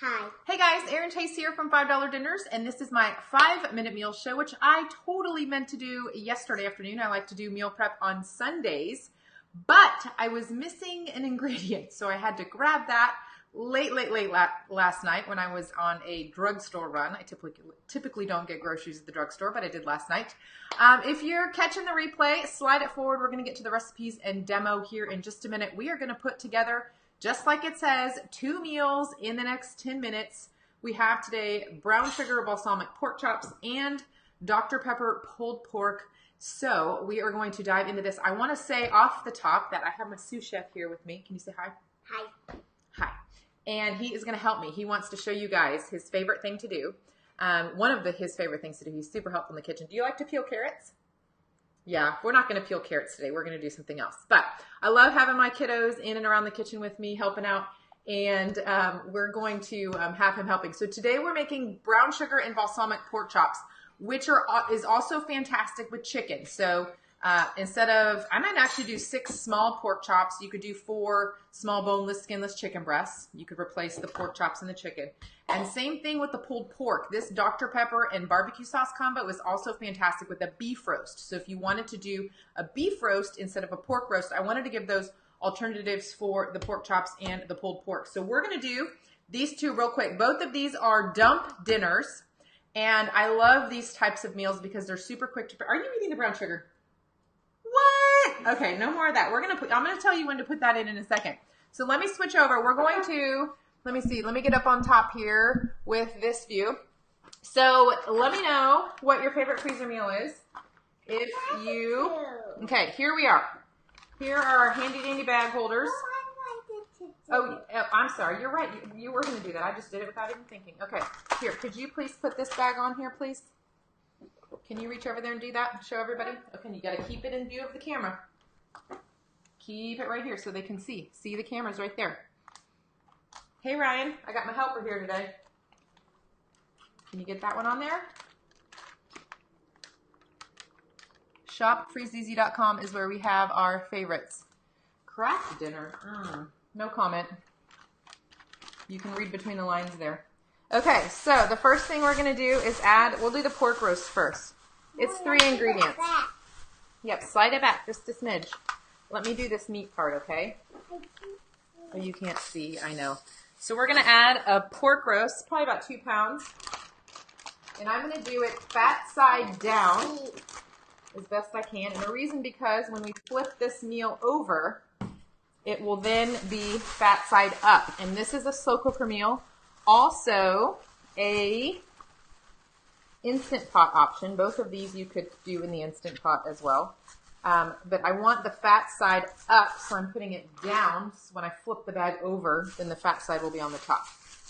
Hi. Hey guys, Erin Chase here from $5 Dinners, and this is my 5-minute meal show, which I totally meant to do yesterday afternoon. I like to do meal prep on Sundays, but I was missing an ingredient, so I had to grab that late last night when I was on a drugstore run. I typically don't get groceries at the drugstore, but I did last night. If you're catching the replay, slide it forward. We're going to get to the recipes and demo here in just a minute. We are going to put together, just like it says, 2 meals in the next 10 minutes. We have today brown sugar balsamic pork chops and Dr. Pepper pulled pork. So we are going to dive into this. I want to say off the top that I have my sous chef here with me. Can you say hi? Hi. Hi. And he is going to help me. He wants to show you guys his favorite thing to do. One of his favorite things to do. He's super helpful in the kitchen. Do you like to peel carrots? Yeah, we're not going to peel carrots today. We're going to do something else. But I love having my kiddos in and around the kitchen with me, helping out. And we're going to have him helping. So today we're making brown sugar and balsamic pork chops, which is also fantastic with chicken. So instead of, I might actually do 6 small pork chops. You could do 4 small boneless, skinless chicken breasts. You could replace the pork chops and the chicken. And same thing with the pulled pork. This Dr. Pepper and barbecue sauce combo is also fantastic with a beef roast. So if you wanted to do a beef roast instead of a pork roast, I wanted to give those alternatives for the pork chops and the pulled pork. So we're going to do these 2 real quick. Both of these are dump dinners. And I love these types of meals because they're super quick to prepare. Are you eating the brown sugar? What? Okay, no more of that. I'm going to tell you when to put that in a second. So let me switch over. We're going to, let me see. Let me get up on top here with this view. So let me know what your favorite freezer meal is. If you, okay, here we are. Here are our handy dandy bag holders. Oh, I'm sorry. You're right. You were going to do that. I just did it without even thinking. Okay, here. Could you please put this bag on here, please? Can you reach over there and do that? Show everybody? Okay, you got to keep it in view of the camera. Keep it right here so they can see. See, the camera's right there. Hey, Ryan. I got my helper here today. Can you get that one on there? ShopFreezeEasy.com is where we have our favorites. Craft dinner. No comment. You can read between the lines there. Okay, so the first thing we're going to do is we'll do the pork roast first. It's 3 ingredients. Yep, slide it back just a smidge. Let me do this meat part, okay? Oh, you can't see, I know. So we're going to add a pork roast, probably about 2 pounds. And I'm going to do it fat side down as best I can. And the reason because when we flip this meal over, it will then be fat side up. And this is a slow cooker meal. Also, a Instant Pot option. Both of these you could do in the Instant Pot as well. But I want the fat side up, so I'm putting it down. So when I flip the bag over, then the fat side will be on the top.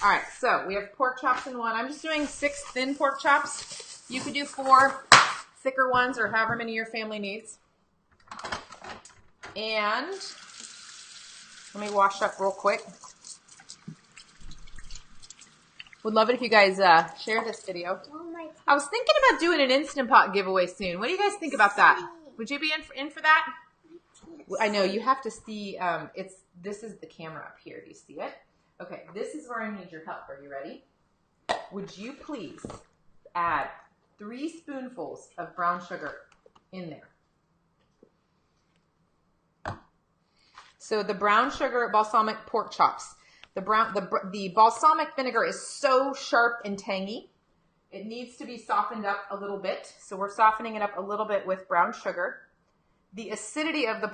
All right, so we have pork chops in one. I'm just doing 6 thin pork chops. You could do 4 thicker ones or however many your family needs. And let me wash up real quick. Would love it if you guys share this video. I was thinking about doing an Instant Pot giveaway soon. What do you guys think about that? Would you be in for that? I know you have to see. This is the camera up here. Do you see it? Okay, this is where I need your help. Are you ready? Would you please add 3 spoonfuls of brown sugar in there? So the brown sugar balsamic pork chops. The balsamic vinegar is so sharp and tangy. It needs to be softened up a little bit. So we're softening it up a little bit with brown sugar. The acidity of the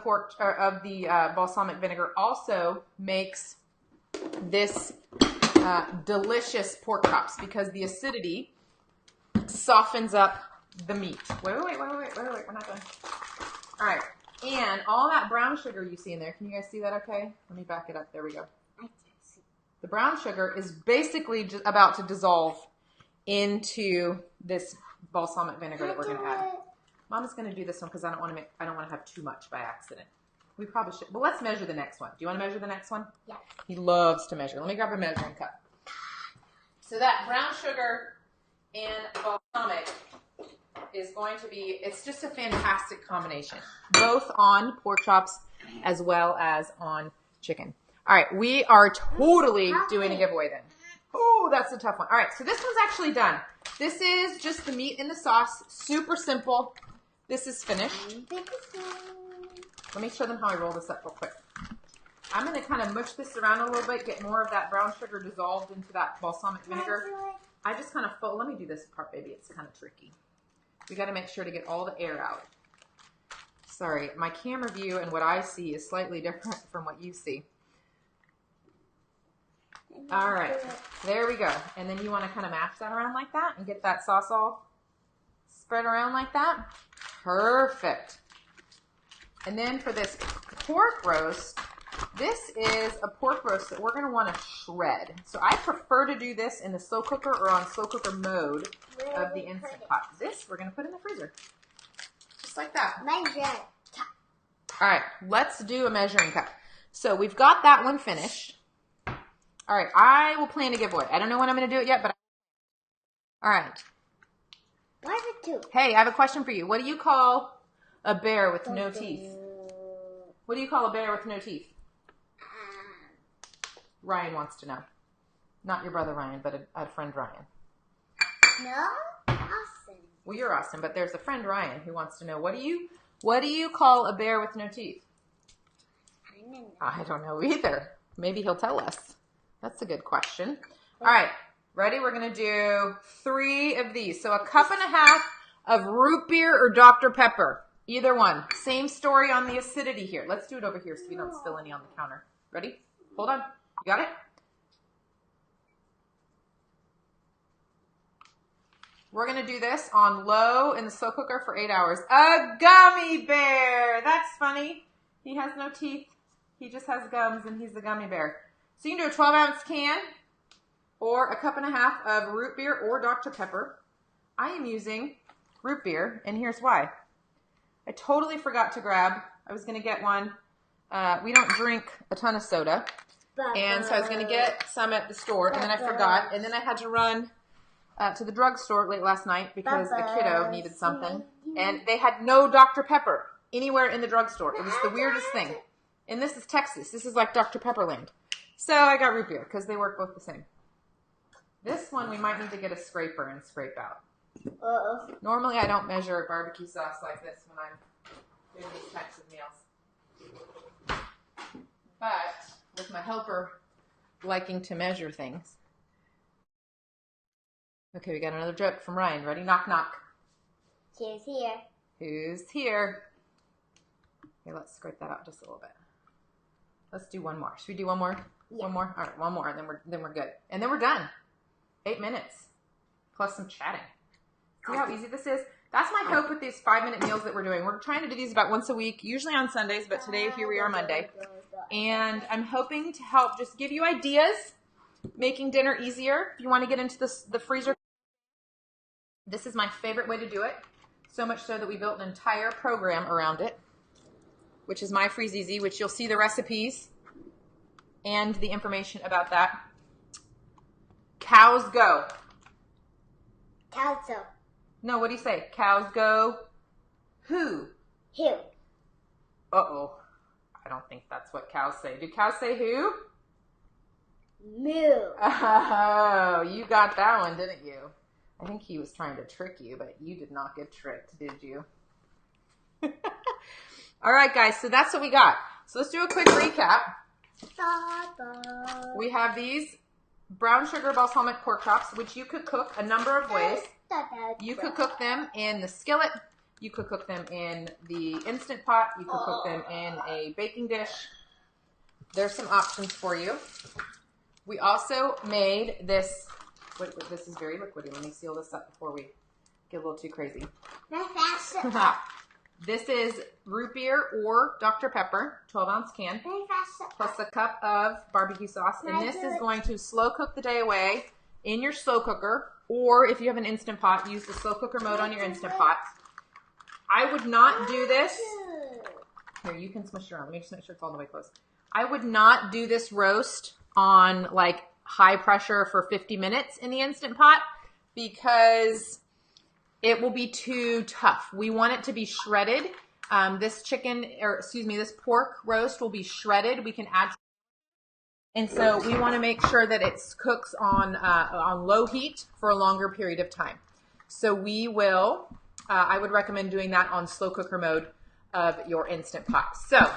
balsamic vinegar also makes this delicious pork chops because the acidity softens up the meat. Wait, we're not done. All right, and all that brown sugar you see in there, can you guys see that okay? Let me back it up, there we go. The brown sugar is basically just about to dissolve into this balsamic vinegar that we're going to add. Mama's going to do this one because I don't want to have too much by accident. We probably should. But let's measure the next one. Do you want to measure the next one? Yeah. He loves to measure. Let me grab a measuring cup. So that brown sugar and balsamic is going to be, it's just a fantastic combination, both on pork chops as well as on chicken. All right, we are totally doing a giveaway then. Oh, that's a tough one. All right, so this one's actually done. This is just the meat in the sauce. Super simple. This is finished. Let me show them how I roll this up real quick. I'm going to kind of mush this around a little bit, get more of that brown sugar dissolved into that balsamic vinegar. I just kind of let me do this part, baby. It's kind of tricky. We got to make sure to get all the air out. Sorry, my camera view and what I see is slightly different from what you see. All right, there we go. And then you want to kind of mash that around like that and get that sauce all spread around like that. Perfect. And then for this pork roast, this is a pork roast that we're going to want to shred. So I prefer to do this in the slow cooker or on slow cooker mode of the Instant Pot. This we're going to put in the freezer. Just like that. All right, let's do a measuring cup. So we've got that one finished. All right, I will plan a giveaway. I don't know when I'm going to do it yet, but all right. Why is it two? Hey, I have a question for you. What do you call a bear with no teeth? What do you call a bear with no teeth? Ryan wants to know. Not your brother Ryan, but a friend Ryan. No, Austin. Well, you're Austin, but there's a friend Ryan who wants to know, what do you call a bear with no teeth? I don't know either. Maybe he'll tell us. That's a good question. All right, ready? We're going to do 3 of these. So 1.5 cups of root beer or Dr. Pepper. Either one. Same story on the acidity here. Let's do it over here so we don't spill any on the counter. Ready? Hold on. You got it? We're going to do this on low in the slow cooker for 8 hours. A gummy bear. That's funny. He has no teeth. He just has gums, and he's the gummy bear. So you can do a 12-ounce can or 1.5 cups of root beer or Dr. Pepper. I am using root beer, and here's why. I totally forgot to grab. I was going to get one. We don't drink a ton of soda. And so I was going to get some at the store, and then I forgot. And then I had to run to the drugstore late last night because a kiddo needed something. And they had no Dr. Pepper anywhere in the drugstore. It was the weirdest thing. And this is Texas. This is like Dr. Pepper land. So I got root beer because they work both the same. This one we might need to get a scraper and scrape out. Normally I don't measure barbecue sauce like this when I'm doing these types of meals. But with my helper liking to measure things. Okay, we got another joke from Ryan. Ready? Knock, knock. Who's here? Who's here? Okay, let's scrape that out just a little bit. Let's do one more. Should we do one more? Yeah. One more? All right, one more, and then we're good. And then we're done. 8 minutes. Plus some chatting. See how easy this is? That's my hope with these 5-minute meals that we're doing. We're trying to do these about once a week, usually on Sundays, but today, here we are Monday. And I'm hoping to help just give you ideas, making dinner easier. If you want to get into the freezer, this is my favorite way to do it. So much so that we built an entire program around it, which is My Freeze Easy, which you'll see the recipes and the information about that. Cows go. Cows go. No, what do you say? Cows go who? Who? Uh-oh. I don't think that's what cows say. Do cows say who? Moo. Oh, you got that one, didn't you? I think he was trying to trick you, but you did not get tricked, did you? All right, guys, so that's what we got. So let's do a quick recap. We have these brown sugar balsamic pork chops, which you could cook a number of ways. You could cook them in the skillet. You could cook them in the Instant Pot. You could cook them in a baking dish. There's some options for you. We also made this. Wait, this is very liquidy. Let me seal this up before we get a little too crazy. This is root beer or Dr. Pepper, 12-ounce can, plus a cup of barbecue sauce. And this is going to slow cook the day away in your slow cooker, or if you have an Instant Pot, use the slow cooker mode on your Instant Pot. I would not do this. Here, you can smush it around. Let me just make sure it's all the way close. I would not do this roast on like high pressure for 50 minutes in the Instant Pot because it will be too tough. We want it to be shredded. This pork roast will be shredded. We can add And so we want to make sure that it cooks on low heat for a longer period of time. So we will, I would recommend doing that on slow cooker mode of your Instant Pot. So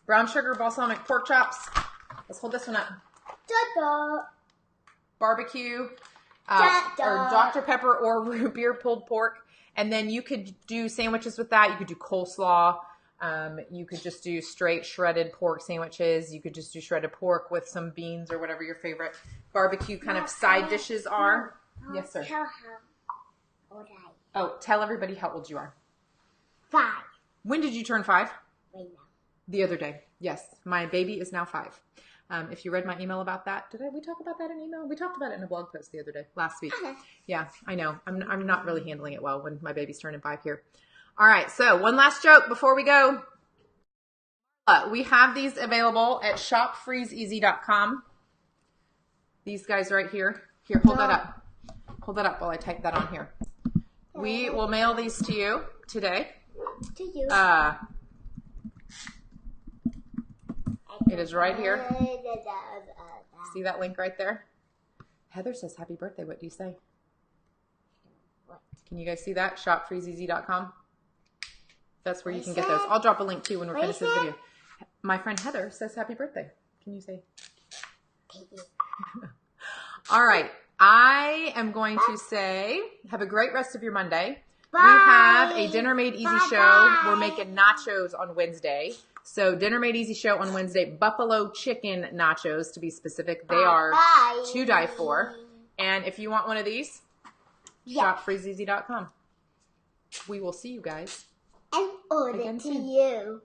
brown sugar balsamic pork chops. Let's hold this one up. Barbecue, or Dr. Pepper or root beer pulled pork. And then you could do sandwiches with that. You could do coleslaw. You could just do straight shredded pork sandwiches. You could just do shredded pork with some beans or whatever your favorite barbecue kind of side dishes are. Yes, sir. Tell how old I am. Oh, tell everybody how old you are. 5. When did you turn 5? Right now. The other day. Yes, my baby is now 5. If you read my email about that, we talk about that in email? We talked about it in a blog post the other day, last week. Okay. Yeah, I know. I'm not really handling it well when my baby's turning 5 here. All right, so one last joke before we go. We have these available at shopfreezeeasy.com. These guys right here. Here, hold that up. Hold that up while I type that on here. We will mail these to you today. To you. It is right here. See that link right there? Heather says, happy birthday. What do you say? Can you guys see that? Shopfreezeeasy.com. That's where you can get those. I'll drop a link too when we're finished this video. My friend Heather says happy birthday. Can you say? All right. I am going to say have a great rest of your Monday. Bye. We have a Dinner Made Easy Bye. show. We're making nachos on Wednesday. So Dinner Made Easy show on Wednesday. Buffalo chicken nachos to be specific. They are to die for. And if you want one of these, shopfreezeeasy.com. We will see you guys And order again to soon. you.